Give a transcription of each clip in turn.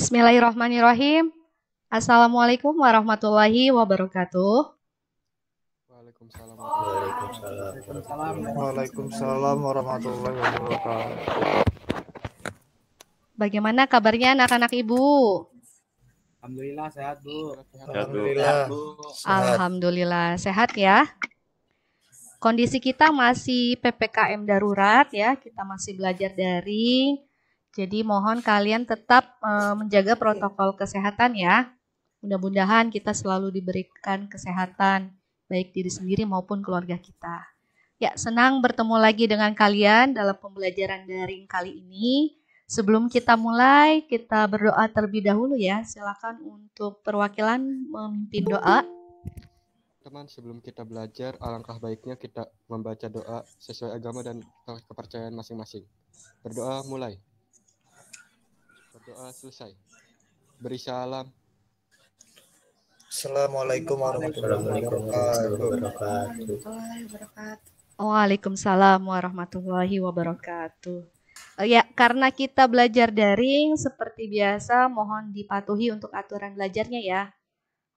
Bismillahirrahmanirrahim. Assalamualaikum warahmatullahi wabarakatuh. Waalaikumsalam. Waalaikumsalam warahmatullahi wabarakatuh. Bagaimana kabarnya anak-anak Ibu? Alhamdulillah sehat, Bu. Alhamdulillah. Alhamdulillah sehat ya. Kondisi kita masih PPKM darurat ya, kita masih belajar daring. Jadi mohon kalian tetap menjaga protokol kesehatan ya. Mudah-mudahan kita selalu diberikan kesehatan, baik diri sendiri maupun keluarga kita. Ya, senang bertemu lagi dengan kalian dalam pembelajaran daring kali ini. Sebelum kita mulai, kita berdoa terlebih dahulu ya. Silakan untuk perwakilan memimpin doa. Teman, sebelum kita belajar, alangkah baiknya kita membaca doa sesuai agama dan kepercayaan masing-masing. Berdoa mulai. Berdoa selesai. Beri salam. Assalamualaikum warahmatullahi wabarakatuh. Waalaikumsalam warahmatullahi wabarakatuh. Ya, karena kita belajar daring, seperti biasa mohon dipatuhi untuk aturan belajarnya ya.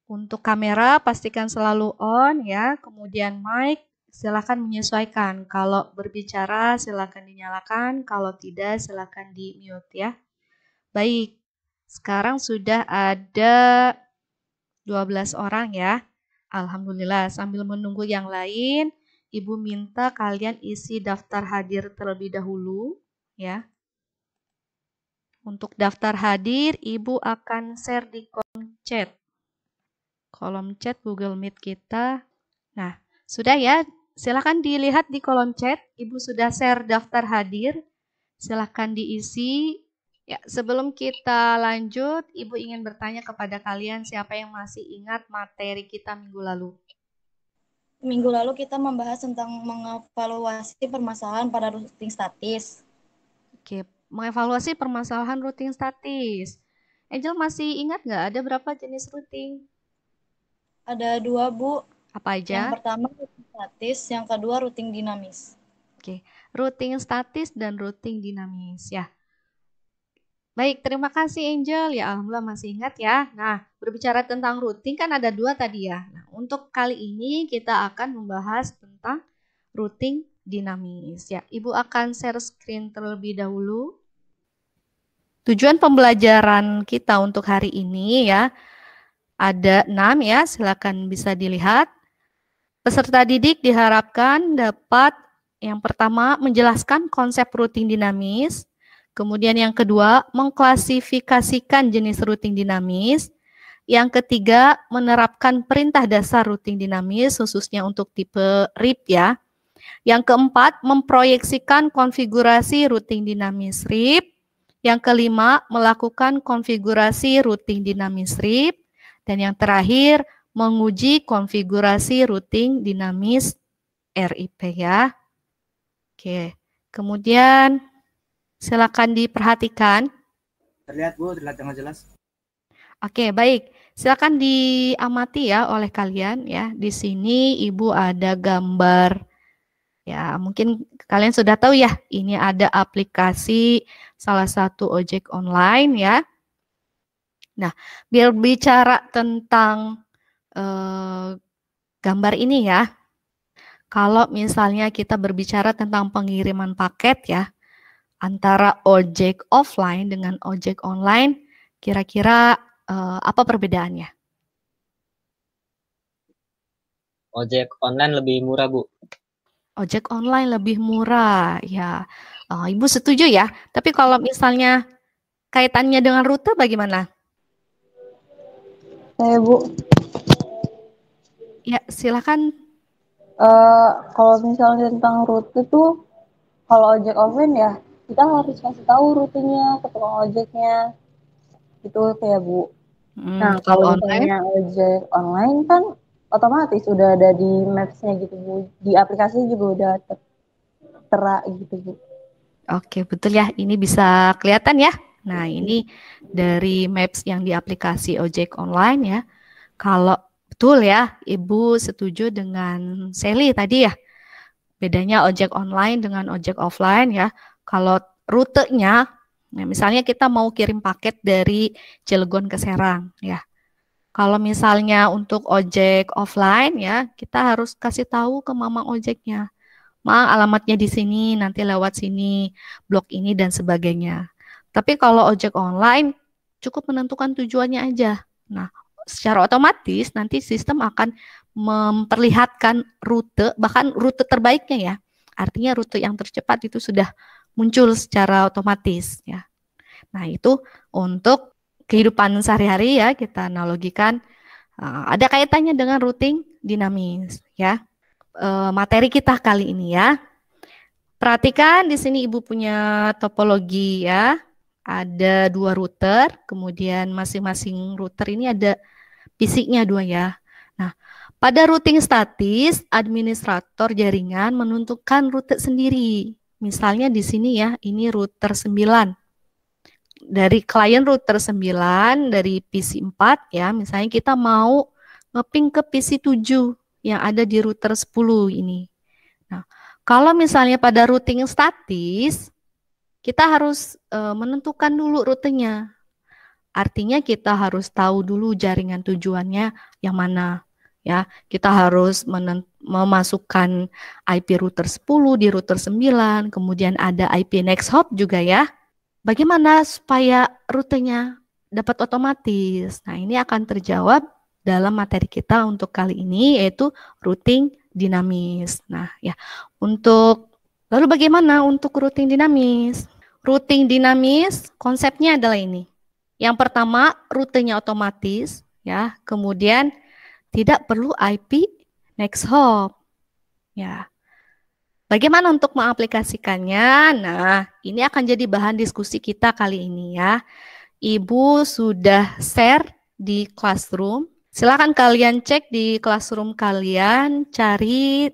Untuk kamera pastikan selalu on ya, kemudian mic silakan menyesuaikan. Kalau berbicara silakan dinyalakan, kalau tidak silakan di mute ya. Baik, sekarang sudah ada 12 orang ya. Alhamdulillah, sambil menunggu yang lain, Ibu minta kalian isi daftar hadir terlebih dahulu ya. Untuk daftar hadir, Ibu akan share di kolom chat. Kolom chat Google Meet kita. Nah, sudah ya. Silakan dilihat di kolom chat. Ibu sudah share daftar hadir. Silakan diisi. Ya, sebelum kita lanjut, Ibu ingin bertanya kepada kalian siapa yang masih ingat materi kita minggu lalu. Minggu lalu kita membahas tentang mengevaluasi permasalahan pada routing statis. Oke, mengevaluasi permasalahan routing statis. Angel masih ingat nggak ada berapa jenis routing? Ada 2, Bu. Apa aja? Yang pertama routing statis, yang kedua routing dinamis. Oke, routing statis dan routing dinamis ya. Baik, terima kasih Angel. Ya, alhamdulillah masih ingat ya. Nah, berbicara tentang routing kan ada 2 tadi ya. Nah, untuk kali ini kita akan membahas tentang routing dinamis ya. Ibu akan share screen terlebih dahulu. Tujuan pembelajaran kita untuk hari ini ya, ada 6 ya, silakan bisa dilihat. Peserta didik diharapkan dapat yang pertama menjelaskan konsep routing dinamis, kemudian yang kedua mengklasifikasikan jenis routing dinamis, yang ketiga menerapkan perintah dasar routing dinamis khususnya untuk tipe RIP ya. Yang keempat, memproyeksikan konfigurasi routing dinamis RIP. Yang kelima, melakukan konfigurasi routing dinamis RIP. Dan yang terakhir, menguji konfigurasi routing dinamis RIP ya. Oke, kemudian silakan diperhatikan. Terlihat, Bu, terlihat dengan jelas. Oke, baik. Silakan diamati ya oleh kalian ya. Di sini Ibu ada gambar. Ya, mungkin kalian sudah tahu ya, ini ada aplikasi salah satu ojek online ya. Nah, biar bicara tentang gambar ini ya, kalau misalnya kita berbicara tentang pengiriman paket ya, antara ojek offline dengan ojek online, kira-kira apa perbedaannya? Ojek online lebih murah, Bu. Ojek online lebih murah, ya. Ibu setuju ya. Tapi kalau misalnya kaitannya dengan rute bagaimana? Bu. Ya, silakan. Kalau misalnya tentang rute tuh, kalau ojek offline ya, kita harus kasih tahu rutenya ke tukang ojeknya. Gitu kayak Bu. Nah, kalau misalnya ojek online kan otomatis udah ada di maps-nya gitu Bu. Di aplikasi juga udah tertera gitu Bu. Oke, betul ya. Ini bisa kelihatan ya. Nah, ini dari maps yang di aplikasi ojek online ya. Kalau betul ya, Ibu setuju dengan Sally tadi ya. Bedanya ojek online dengan ojek offline ya. Kalau rutenya Nah, misalnya kita mau kirim paket dari Cilegon ke Serang, ya. Kalau misalnya untuk ojek offline, ya, kita harus kasih tahu ke mamang ojeknya. Ma, alamatnya di sini, nanti lewat sini, blok ini, dan sebagainya. Tapi kalau ojek online, cukup menentukan tujuannya aja. Nah, secara otomatis nanti sistem akan memperlihatkan rute, bahkan rute terbaiknya ya. Artinya rute yang tercepat itu sudah muncul secara otomatis ya. Nah, itu untuk kehidupan sehari-hari ya, kita analogikan. Ada kaitannya dengan routing dinamis ya. Materi kita kali ini ya. Perhatikan di sini Ibu punya topologi ya. Ada 2 router, kemudian masing-masing router ini ada fisiknya 2 ya. Nah, pada routing statis, administrator jaringan menentukan rute sendiri. Misalnya di sini ya, ini router 9. Dari klien router 9, dari PC 4 ya, misalnya kita mau nge-ping ke PC 7 yang ada di router 10 ini. Nah, kalau misalnya pada routing statis, kita harus menentukan dulu rutenya. Artinya kita harus tahu dulu jaringan tujuannya yang mana. Ya, kita harus memasukkan IP router 10 di router 9, kemudian ada IP next hop juga ya. Bagaimana supaya rutenya dapat otomatis? Nah, ini akan terjawab dalam materi kita untuk kali ini, yaitu routing dinamis. Nah, ya, lalu bagaimana untuk routing dinamis? Routing dinamis konsepnya adalah ini. Yang pertama, rutenya otomatis, ya. Kemudian tidak perlu IP next hop, ya. Bagaimana untuk mengaplikasikannya? Nah, ini akan jadi bahan diskusi kita kali ini ya. Ibu sudah share di Classroom. Silakan kalian cek di Classroom kalian, cari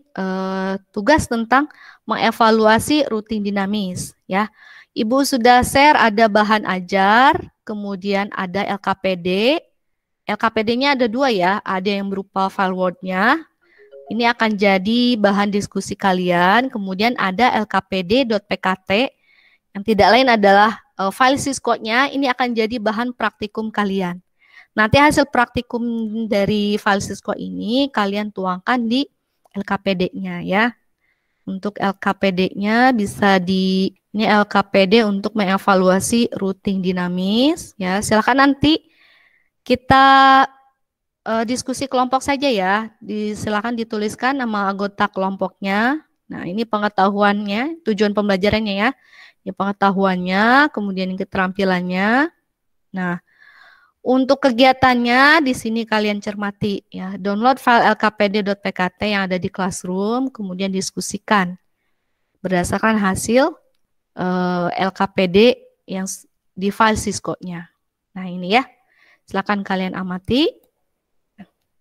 tugas tentang mengevaluasi routing dinamis ya. Ibu sudah share ada bahan ajar, kemudian ada LKPD. LKPD-nya ada 2 ya, ada yang berupa file Word-nya. Ini akan jadi bahan diskusi kalian. Kemudian ada lkpd.pkt yang tidak lain adalah file syscode-nya. Ini akan jadi bahan praktikum kalian. Nanti hasil praktikum dari file syscode ini kalian tuangkan di LKPD-nya ya. Untuk LKPD-nya bisa ini LKPD untuk mengevaluasi routing dinamis ya. Silakan nanti kita diskusi kelompok saja ya. Silakan dituliskan nama anggota kelompoknya. Nah, ini pengetahuannya, tujuan pembelajarannya ya. Ini pengetahuannya, kemudian keterampilannya. Nah, untuk kegiatannya di sini kalian cermati ya. Download file lkpd.pkt yang ada di Classroom, kemudian diskusikan berdasarkan hasil LKPD yang di file syscode-nya. Nah, ini ya. Silakan kalian amati.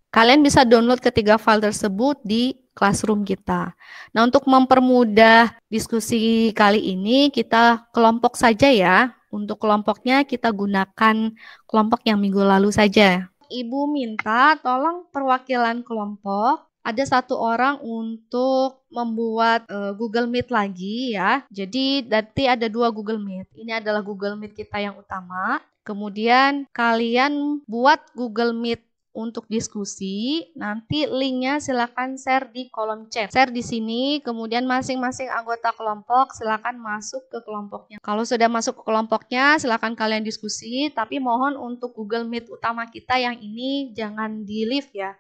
Kalian bisa download ketiga file tersebut di Classroom kita. Nah, untuk mempermudah diskusi kali ini, kita kelompok saja ya. Untuk kelompoknya kita gunakan kelompok yang minggu lalu saja. Ibu minta tolong perwakilan kelompok, ada 1 orang untuk membuat Google Meet lagi ya. Jadi nanti ada 2 Google Meet. Ini adalah Google Meet kita yang utama. Kemudian kalian buat Google Meet untuk diskusi, nanti linknya silakan share di kolom chat. Share di sini, kemudian masing-masing anggota kelompok silakan masuk ke kelompoknya. Kalau sudah masuk ke kelompoknya, silakan kalian diskusi, tapi mohon untuk Google Meet utama kita yang ini jangan di-leave ya.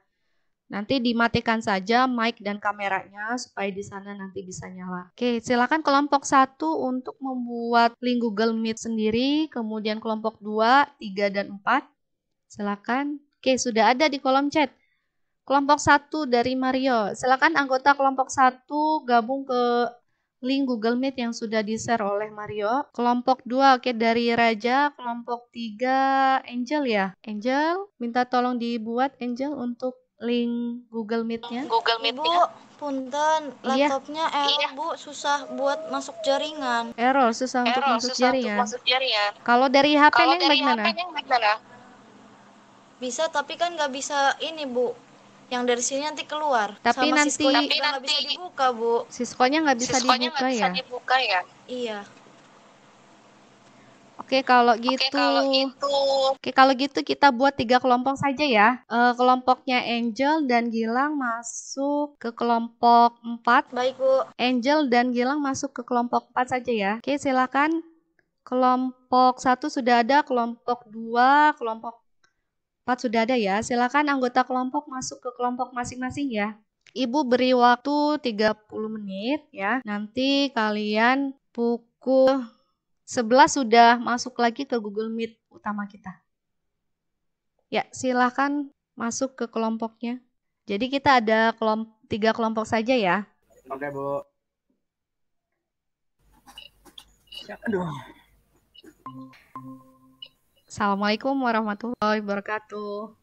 Nanti dimatikan saja mic dan kameranya supaya di sana nanti bisa nyala. Oke, silakan kelompok 1 untuk membuat link Google Meet sendiri, kemudian kelompok 2, 3, dan 4. Silakan. Oke, sudah ada di kolom chat. Kelompok 1 dari Mario. Silakan anggota kelompok 1 gabung ke link Google Meet yang sudah di-share oleh Mario. Kelompok 2 oke dari Raja. Kelompok 3 Angel ya. Angel, minta tolong dibuat Angel untuk link Google Meet-nya. Ibu, punten, laptopnya error Bu, susah buat masuk jaringan. Error, susah untuk masuk jaringan. Kalau dari HP Neng bagaimana? Bisa, tapi kan nggak bisa ini Bu. Yang dari sini nanti keluar. Tapi sama nanti nggak bisa dibuka Bu. Siswa-nya nggak bisa dibuka ya? Iya. Oke, kalau gitu. Oke, kalau gitu kita buat 3 kelompok saja ya. Kelompoknya Angel dan Gilang masuk ke kelompok 4. Baik, Bu. Angel dan Gilang masuk ke kelompok 4 saja ya. Oke, silakan. Kelompok 1 sudah ada, kelompok 2, kelompok 4 sudah ada ya. Silakan anggota kelompok masuk ke kelompok masing-masing ya. Ibu beri waktu 30 menit ya. Nanti kalian pukul 11 sudah masuk lagi ke Google Meet utama kita. Ya, silakan masuk ke kelompoknya. Jadi kita ada 3 kelompok saja ya. Oke, Bu. Ya, aduh. Assalamualaikum warahmatullahi wabarakatuh.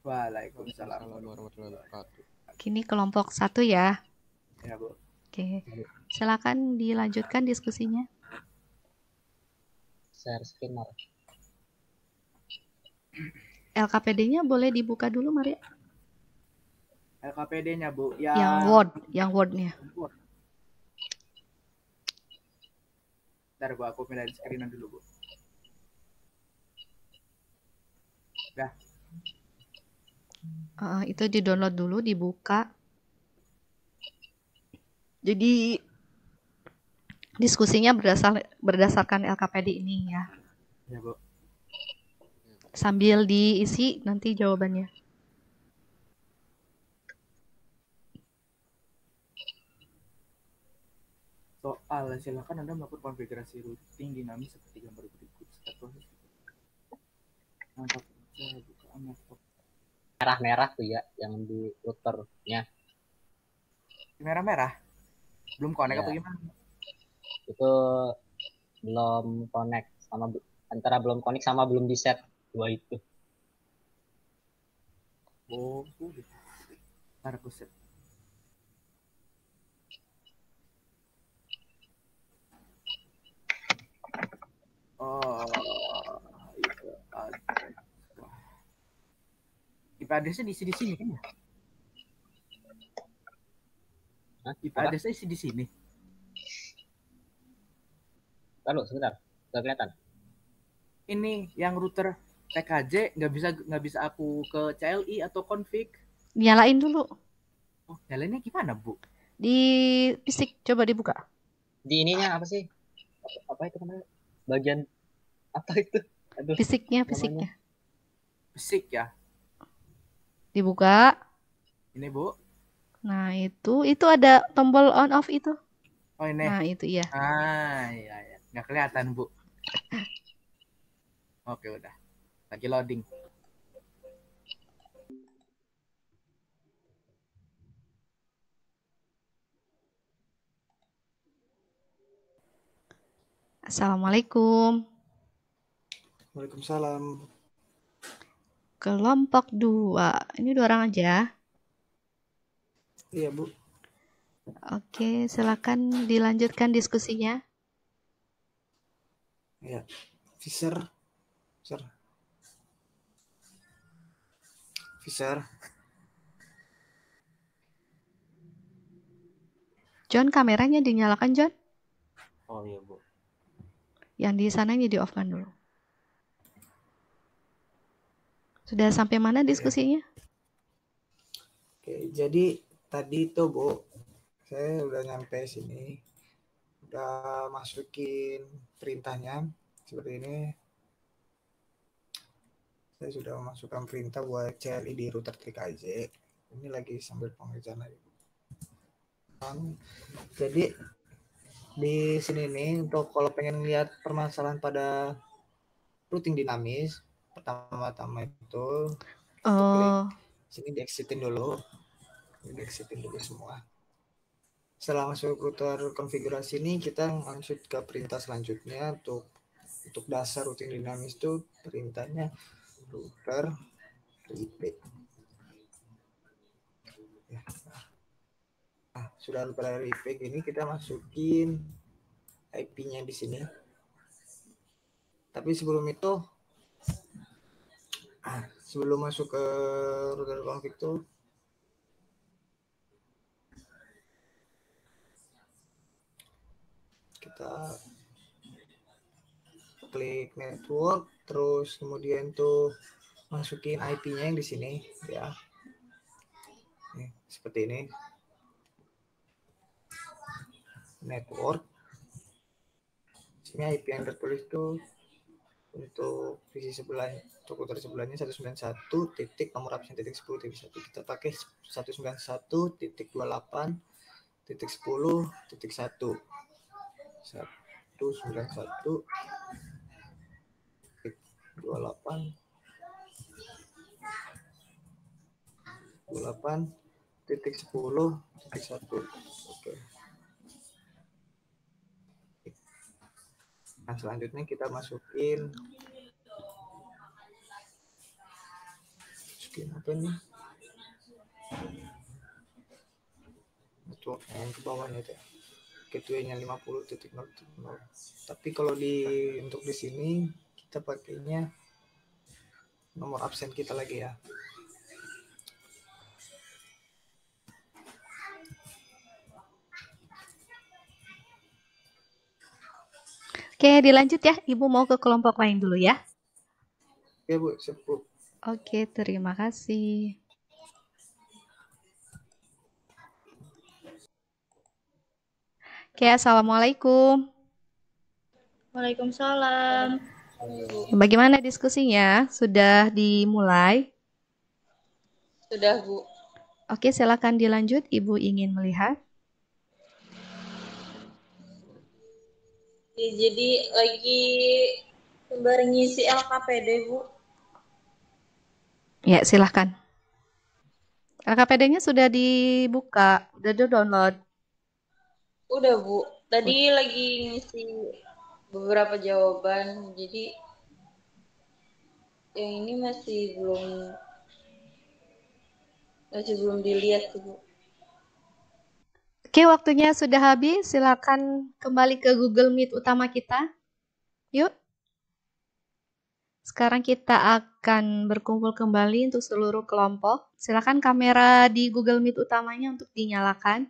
Waalaikumsalam. Assalamualaikum warahmatullahi wabarakatuh. Kini kelompok 1 ya. Ya, Bu. Oke. Silakan dilanjutkan diskusinya. Share screen, Mar. LKPD-nya boleh dibuka dulu, Maria. LKPD-nya, Bu. Yang Word-nya. Bentar, Bu, aku pindahin screen dulu, Bu. Dah. Itu di-download dulu, dibuka. Jadi diskusinya berdasarkan LKPD ini ya. Ya, Bu. Sambil diisi nanti jawabannya. Soal, silakan Anda melakukan konfigurasi routing dinamis seperti gambar berikut. Step proses. Mantap. Saya buka laptop. Merah-merah tuh ya, yang di routernya. Merah-merah? Belum connect Ya. apa gimana? Itu belum connect sama antara belum connect sama belum di set dua itu. Oh, ntar aku set. Oh, itu IP address-nya diisi di sini kan ya? IP address-nya isi di sini. Lalu sebentar, nggak kelihatan. Ini yang router TKJ nggak bisa aku ke CLI atau config. Nyalain dulu. Oh, nyalainnya gimana, Bu? Di fisik coba dibuka. Di ininya apa sih? Apa itu namanya? Bagian apa itu? Aduh, Fisiknya. Fisik ya. Dibuka. Ini, Bu. Nah, itu ada tombol on off itu. Oh, ini. Nah, itu iya. Iya. Nggak kelihatan, Bu. Oke, udah. Lagi loading. Assalamualaikum. Waalaikumsalam. Kelompok 2. Ini 2 orang aja. Iya, Bu. Oke, silakan dilanjutkan diskusinya. Ya. Fisher. John, kameranya dinyalakan, John. oh iya Bu. Yang di sananya di-off-kan dulu. Sudah sampai mana diskusinya? Oke, jadi tadi itu Bu, saya udah nyampe sini, udah masukin perintahnya seperti ini. Saya sudah memasukkan perintah buat CLI di router TKJ. Ini lagi sambil pengerjaan lagi. Jadi di sini nih untuk kalau pengen lihat permasalahan pada routing dinamis, pertama-tama itu sini di-exitin dulu semua. Setelah masuk router konfigurasi ini, kita lanjut ke perintah selanjutnya. Untuk dasar routing dinamis itu perintahnya router IP. Ya. Nah, sudah router IP gini, kita masukin IP-nya di sini. Tapi sebelum itu, sebelum masuk ke router config tuh, kita klik network, terus kemudian tuh masukin IP-nya yang di sini ya. Nih, seperti ini. Network. Sini IP yang tertulis tuh untuk visi sebelah, untuk router sebelahnya 191 titik nomor absen titik 10 titik 1. Kita pakai 191 titik 28 titik 10 titik 1. 191 titik 28 titik 10 titik 1. Oke. Nah, selanjutnya kita masukin apa nih? Network yang ke bawahnya itu. Gateway-nya 50.0.0. Tapi kalau untuk di sini kita pakainya nomor absen kita lagi ya. Oke, dilanjut ya. Ibu mau ke kelompok lain dulu ya. Oke, Bu. Siap, Bu. Oke, terima kasih. Oke, assalamualaikum. Waalaikumsalam. Bagaimana diskusinya? Sudah dimulai? Sudah, Bu. Oke, silakan dilanjut. Ibu ingin melihat. Ya, jadi lagi sembari ngisi LKPD, Bu. Ya, silahkan. LKPD-nya sudah dibuka, udah download. Udah, Bu. Tadi lagi ngisi beberapa jawaban, jadi yang ini masih belum dilihat sih, Bu. Oke, waktunya sudah habis. Silakan kembali ke Google Meet utama kita. Yuk. Sekarang kita akan berkumpul kembali untuk seluruh kelompok. Silakan kamera di Google Meet utamanya untuk dinyalakan.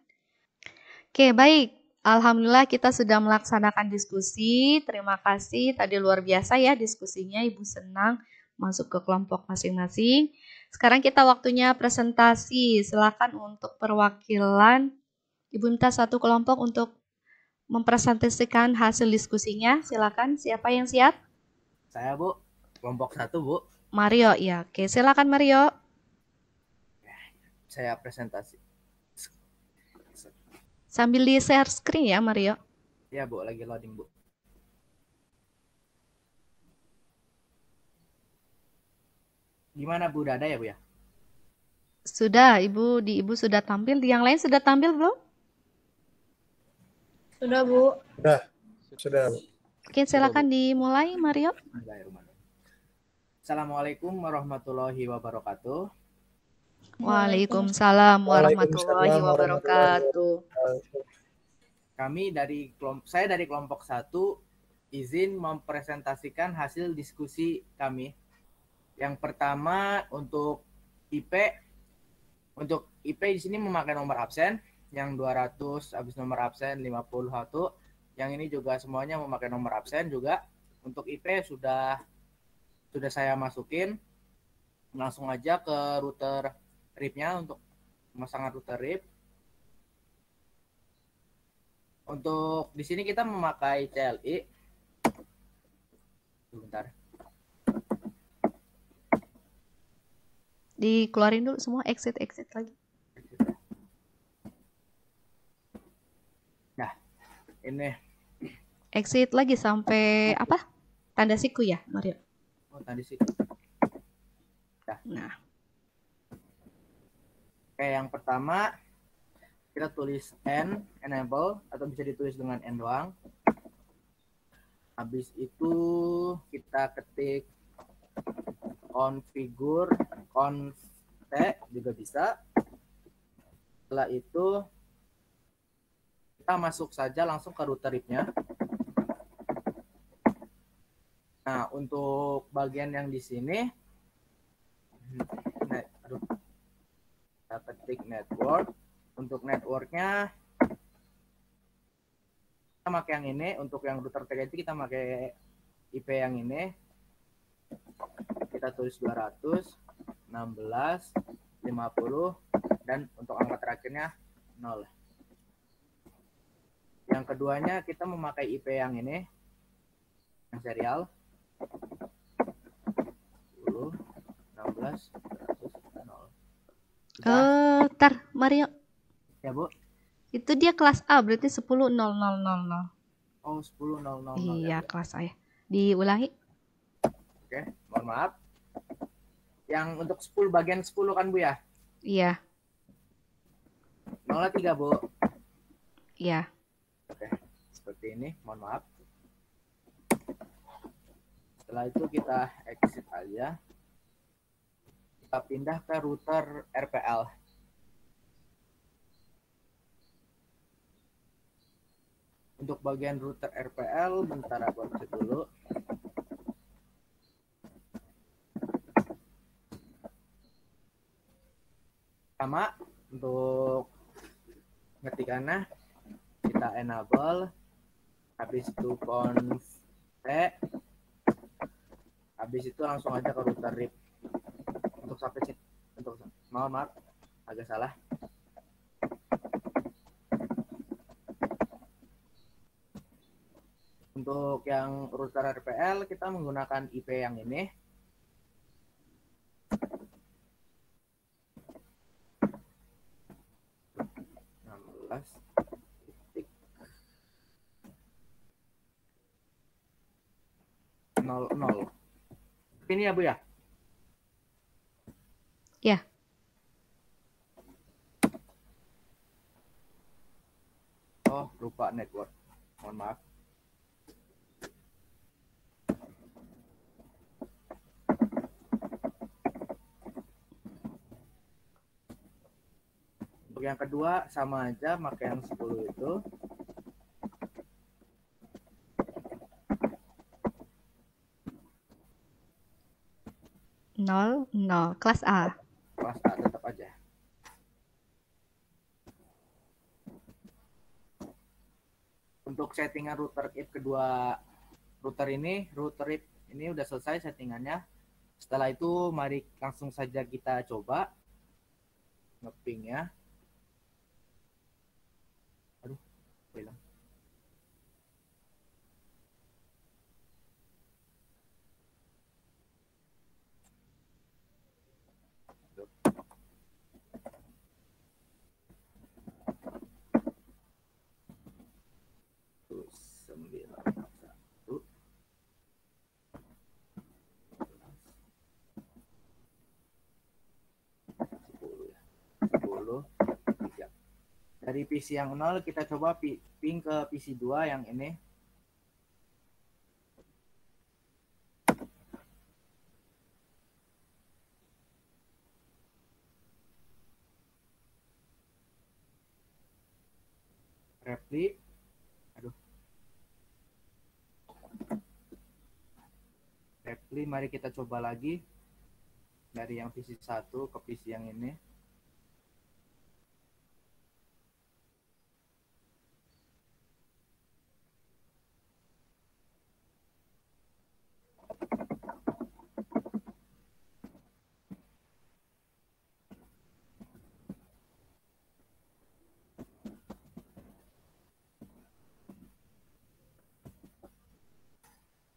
Oke, baik. Alhamdulillah kita sudah melaksanakan diskusi. Terima kasih. Tadi luar biasa ya diskusinya. Ibu senang masuk ke kelompok masing-masing. Sekarang kita waktunya presentasi. Silakan untuk perwakilan. Ibu minta satu kelompok untuk mempresentasikan hasil diskusinya. Silakan. Siapa yang siap? Saya, Bu. Kelompok 1, Bu. Mario, ya. Oke, silakan Mario. Saya presentasi. Sambil di share screen ya, Mario. Ya, Bu. Lagi loading, Bu. Gimana, Bu? Udah ada ya, Bu ya? Sudah, Ibu sudah tampil. Yang lain sudah tampil, belum? Sudah, Bu. Sudah, Bu. Oke, silakan dimulai, Mario. Assalamualaikum warahmatullahi wabarakatuh. Waalaikumsalam warahmatullahi wabarakatuh. Saya dari kelompok 1 izin mempresentasikan hasil diskusi kami. Yang pertama untuk IP. Untuk IP di sini memakai nomor absen yang 200, habis nomor absen 51. Yang ini juga semuanya memakai nomor absen juga. Untuk IP sudah saya masukin. Langsung aja ke router RIP-nya untuk pemasangan router RIP. Untuk di sini kita memakai CLI. Sebentar. Dikeluarin dulu semua, exit lagi. Nah, ini. Exit lagi sampai apa? Tanda siku ya, Mario? Oh, tanda siku. Nah. Oke, yang pertama kita tulis enable atau bisa ditulis dengan n doang. Habis itu kita ketik configure conf juga bisa. Setelah itu kita masuk saja langsung ke router RIP-nya. Nah, untuk bagian yang di sini kita ketik network. Untuk networknya kita pakai yang ini. Untuk yang router TKC kita pakai IP yang ini kita tulis 200, 16, 50, dan untuk angka terakhirnya 0. Yang keduanya kita memakai IP yang ini, yang serial 10, 16, 100, 0. Tar Mario. Ya Bu. Itu dia kelas A, berarti 10.0000. Oh, 10.00. Iya, kelas A ya. Diulangi. Oke, mohon maaf. Yang untuk 10 bagian 10 kan Bu ya? Iya. 0,3 Bu. Iya. Oke, seperti ini, mohon maaf. Setelah itu kita exit aja. Kita pindah ke router RPL. Untuk bagian router RPL, bentar aku cek dulu. Sama, untuk ngetikannya kita enable, habis itu conf t, habis itu langsung aja ke router RIP. Untuk sampai sini, untuk maaf, agak salah. Untuk yang router RPL kita menggunakan IP yang ini. Ini ya Bu ya? Ya. Oh, lupa network. Mohon maaf. Untuk yang kedua sama aja, pakai yang 10 itu. Nol, kelas A. Kelas A tetap aja. Untuk settingan router IP kedua router ini udah selesai settingannya. Setelah itu mari langsung saja kita coba ngepingnya. Aduh, hilang. Dari PC yang 0 kita coba ping ke PC 2 yang ini. Repli. Aduh. Repli, mari kita coba lagi. Dari yang PC 1 ke PC yang ini.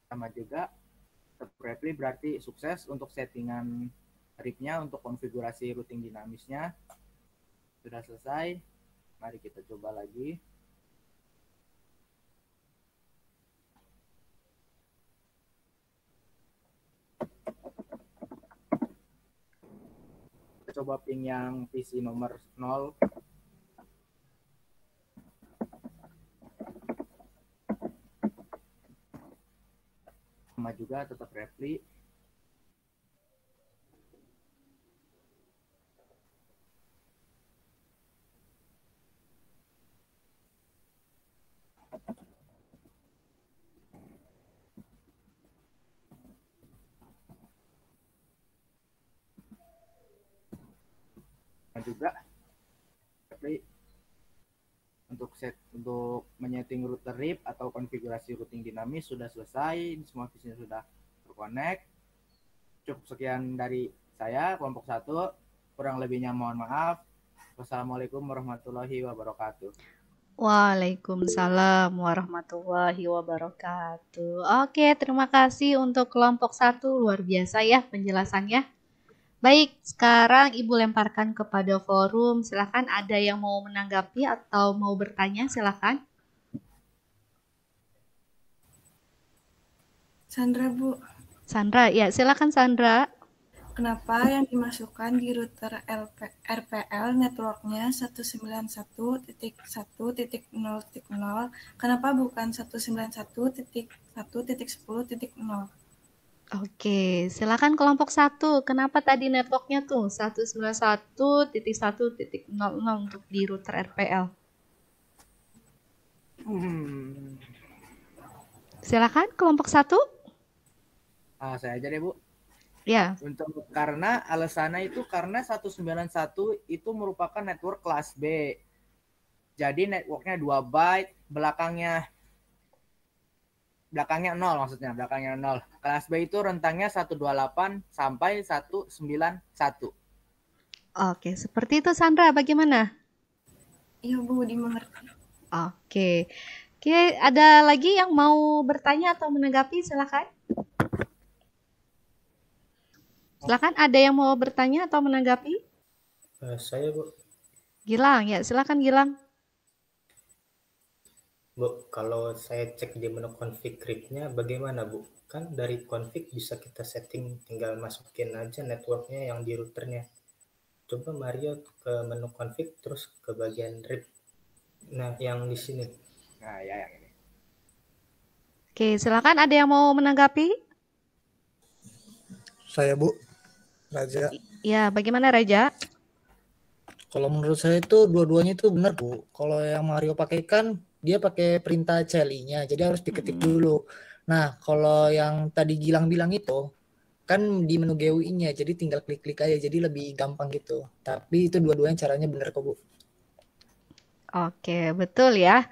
Sama juga Repli berarti sukses untuk settingan RIP-nya, untuk konfigurasi routing dinamisnya sudah selesai. Mari kita coba lagi. Kita coba ping yang PC nomor 0. Sama juga tetap Repli. Sama juga Repli. untuk menyeting router RIP atau konfigurasi routing dinamis sudah selesai, semua visinya sudah terkonek. Cukup sekian dari saya kelompok 1, kurang lebihnya mohon maaf. Wassalamualaikum warahmatullahi wabarakatuh. Waalaikumsalam warahmatullahi wabarakatuh. Oke, terima kasih untuk kelompok 1, luar biasa ya penjelasannya. Baik, sekarang Ibu lemparkan kepada forum. Silakan, ada yang mau menanggapi atau mau bertanya, silakan. Sandra, Bu. Sandra, ya silakan Sandra. Kenapa yang dimasukkan di router RPL networknya 191.1.0.0? Kenapa bukan 191.1.10.0? Oke, silakan kelompok 1. Kenapa tadi networknya tuh 191.1.0 untuk di router RPL? Silakan kelompok 1. Saya aja deh, Bu. Ya. Karena alasannya itu karena 191 itu merupakan network kelas B. Jadi networknya 2 byte, belakangnya 0 maksudnya, belakangnya 0. Kelas B itu rentangnya 128 sampai 191. Oke, seperti itu Sandra, bagaimana? Iya Bu, dimengerti. Oke, ada lagi yang mau bertanya atau menanggapi? Silakan. Silakan, ada yang mau bertanya atau menanggapi? Saya Bu. Gilang, ya silakan Gilang. Bu, kalau saya cek di menu config RIP-nya bagaimana Bu? Kan dari config bisa kita setting, tinggal masukin aja networknya yang di routernya. Coba Mario ke menu config terus ke bagian RIP. Nah, yang di sini. Nah, ya yang ini. Oke, silakan, ada yang mau menanggapi? Saya Bu, Raja. Ya, bagaimana Raja? Kalau menurut saya itu dua-duanya itu benar Bu. Kalau yang Mario pakai kan dia pakai perintah CLI-nya, jadi harus diketik dulu. Nah, kalau yang tadi Gilang bilang itu kan di menu GUI-nya, jadi tinggal klik-klik aja, jadi lebih gampang gitu. Tapi itu dua-duanya caranya benar kok Bu. Oke, betul ya.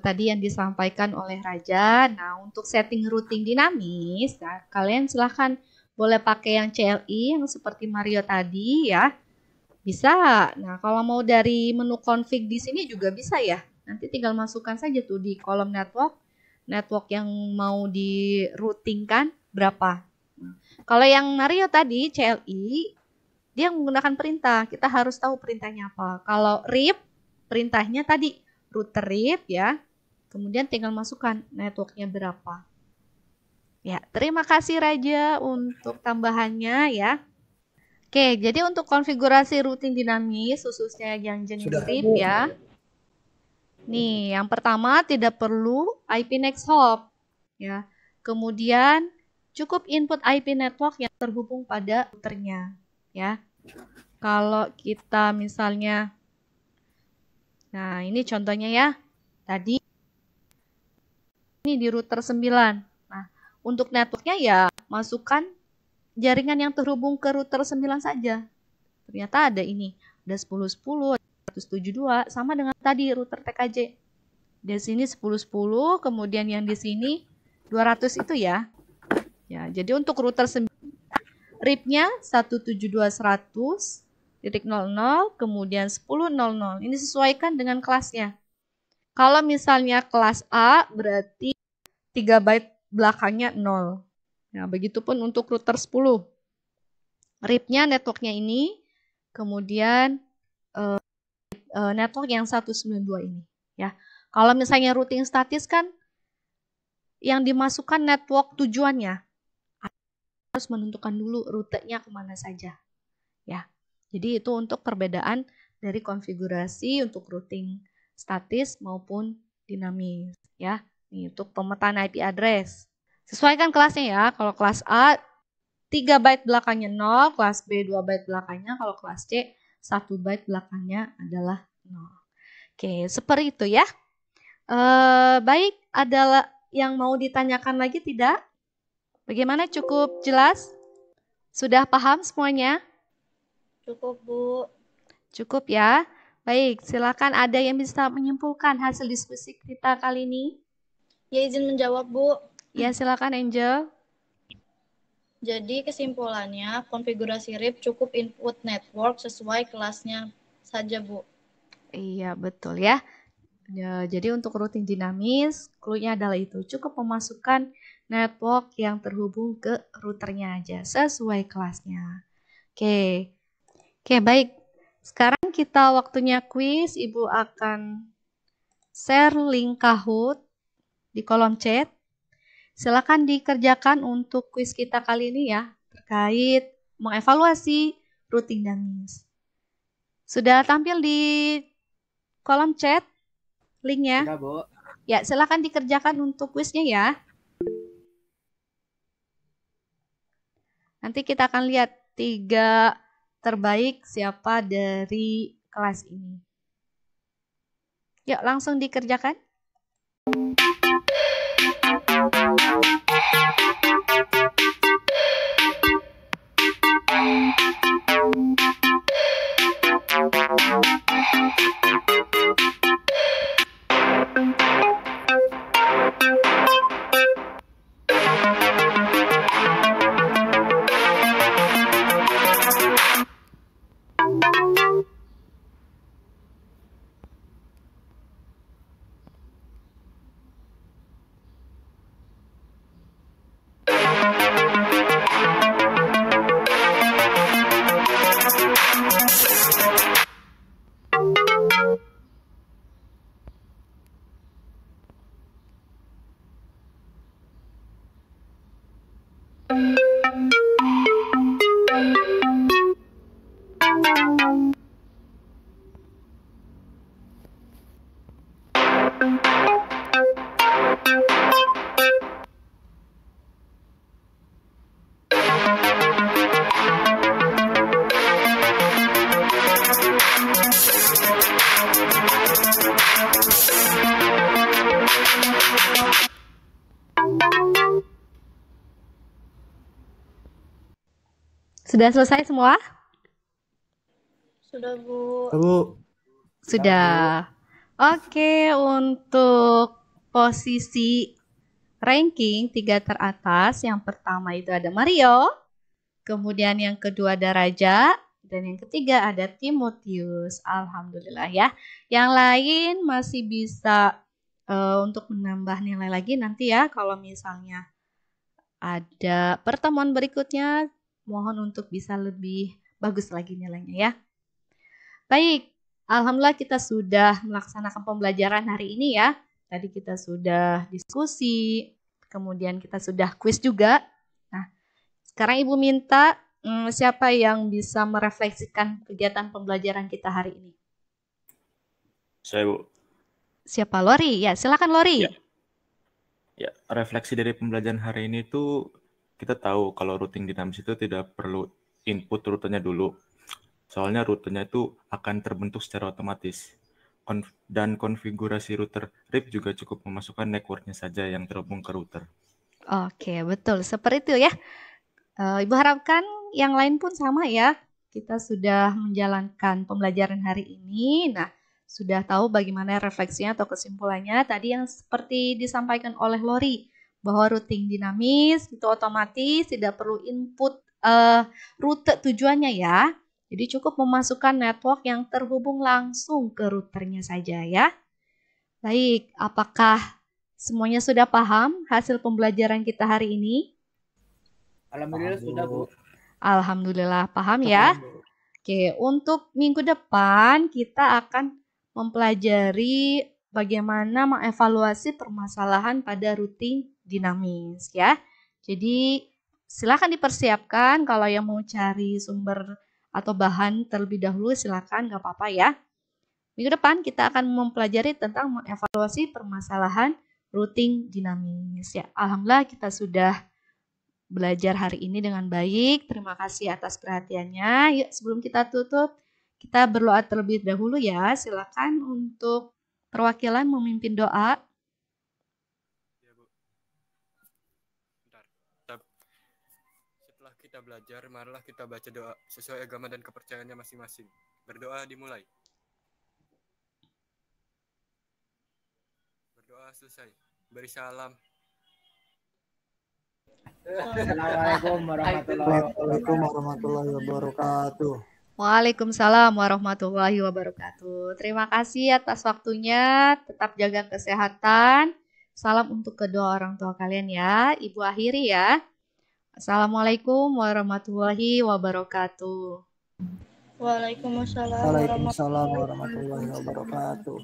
Tadi yang disampaikan oleh Raja. Nah, untuk setting routing dinamis, nah, kalian silahkan boleh pakai yang CLI yang seperti Mario tadi ya. Bisa. Nah, kalau mau dari menu config di sini juga bisa ya. Nanti tinggal masukkan saja tuh di kolom network yang mau di routingkan berapa. Nah, kalau yang Mario tadi CLI, dia menggunakan perintah. Kita harus tahu perintahnya apa. Kalau RIP, perintahnya tadi router RIP ya. Kemudian tinggal masukkan networknya berapa. Ya, terima kasih Raja untuk tambahannya ya. Oke, jadi untuk konfigurasi routing dinamis khususnya yang jenis RIP ya. Nih, yang pertama tidak perlu IP next hop ya. Kemudian cukup input IP network yang terhubung pada routernya ya. Kalau kita misalnya, nah ini contohnya ya. Tadi ini di router 9. Nah, untuk networknya ya masukkan jaringan yang terhubung ke router 9 saja. Ternyata ada ini, ada 10.10, 172, sama dengan tadi router TKJ. Di sini 10.10, kemudian yang di sini 200 itu ya. Ya, jadi untuk router 9, RIP-nya 172.100.00, kemudian 10.00. Ini sesuaikan dengan kelasnya. Kalau misalnya kelas A berarti 3 byte belakangnya 0. Nah, begitupun untuk router 10. RIP-nya networknya ini, kemudian network yang 192 ini. Ya, kalau misalnya routing statis kan yang dimasukkan network tujuannya. Harus menentukan dulu rutenya kemana saja. Ya, jadi itu untuk perbedaan dari konfigurasi untuk routing statis maupun dinamis. Ya, ini untuk pemetaan IP address. Sesuaikan kelasnya ya. Kalau kelas A 3 byte belakangnya 0, kelas B 2 byte belakangnya, kalau kelas C 1 byte belakangnya adalah 0. Oke, seperti itu ya. Baik, ada yang mau ditanyakan lagi tidak? Bagaimana, cukup jelas? Sudah paham semuanya? Cukup, Bu. Cukup ya. Baik, silakan ada yang bisa menyimpulkan hasil diskusi kita kali ini? Ya, izin menjawab, Bu. Ya, silakan Angel. Jadi kesimpulannya, konfigurasi RIP cukup input network sesuai kelasnya saja, Bu. Iya, betul ya. Jadi untuk routing dinamis, clue-nya adalah itu. Cukup memasukkan network yang terhubung ke routernya aja, sesuai kelasnya. Oke, baik. Sekarang kita waktunya kuis. Ibu akan share link Kahoot di kolom chat. Silakan dikerjakan untuk kuis kita kali ini ya, terkait mengevaluasi routing dinamis. Sudah tampil di kolom chat linknya? Sudah, Bu. Ya, silakan dikerjakan untuk kuisnya ya. Nanti kita akan lihat 3 terbaik siapa dari kelas ini. Yuk, langsung dikerjakan. Sudah selesai semua? Sudah, Bu. Sudah. Oke, untuk posisi ranking 3 teratas, yang pertama itu ada Mario, kemudian yang kedua ada Raja, dan yang ketiga ada Timotius. Alhamdulillah ya. Yang lain masih bisa untuk menambah nilai lagi nanti ya, kalau misalnya ada pertemuan berikutnya, mohon untuk bisa lebih bagus lagi nilainya ya. Baik, alhamdulillah kita sudah melaksanakan pembelajaran hari ini ya. Tadi kita sudah diskusi, kemudian kita sudah kuis juga. Nah, sekarang Ibu minta siapa yang bisa merefleksikan kegiatan pembelajaran kita hari ini? Saya, Bu. Siapa? Lori? Ya, silakan Lori. Ya, refleksi dari pembelajaran hari ini tuh kita tahu kalau routing dinamis itu tidak perlu input rutenya dulu. Soalnya rutenya itu akan terbentuk secara otomatis. Dan konfigurasi router RIP juga cukup memasukkan networknya saja yang terhubung ke router. Oke, betul. Seperti itu ya. Ibu harapkan yang lain pun sama ya. Kita sudah menjalankan pembelajaran hari ini. Nah, sudah tahu bagaimana refleksinya atau kesimpulannya tadi yang seperti disampaikan oleh Lori, bahwa routing dinamis itu otomatis tidak perlu input rute tujuannya ya. Jadi cukup memasukkan network yang terhubung langsung ke routernya saja ya. Baik, apakah semuanya sudah paham hasil pembelajaran kita hari ini? Alhamdulillah sudah, Bu. Alhamdulillah paham ya. Oke, untuk minggu depan kita akan mempelajari bagaimana mengevaluasi permasalahan pada routing dinamis ya. Jadi silakan dipersiapkan kalau yang mau cari sumber atau bahan terlebih dahulu silakan, nggak apa-apa ya. Minggu depan kita akan mempelajari tentang mengevaluasi permasalahan routing dinamis ya. Alhamdulillah kita sudah belajar hari ini dengan baik. Terima kasih atas perhatiannya. Yuk, sebelum kita tutup, kita berdoa terlebih dahulu ya. Silakan untuk perwakilan memimpin doa. Ya, Bu. Bentar. Setelah kita belajar, marilah kita baca doa sesuai agama dan kepercayaannya masing-masing. Berdoa dimulai. Doa selesai. Beri salam. Assalamualaikum warahmatullahi wabarakatuh. Waalaikumsalam warahmatullahi wabarakatuh. Terima kasih atas waktunya. Tetap jaga kesehatan. Salam untuk kedua orang tua kalian ya. Ibu akhiri ya. Assalamualaikum warahmatullahi wabarakatuh. Waalaikumsalam warahmatullahi wabarakatuh.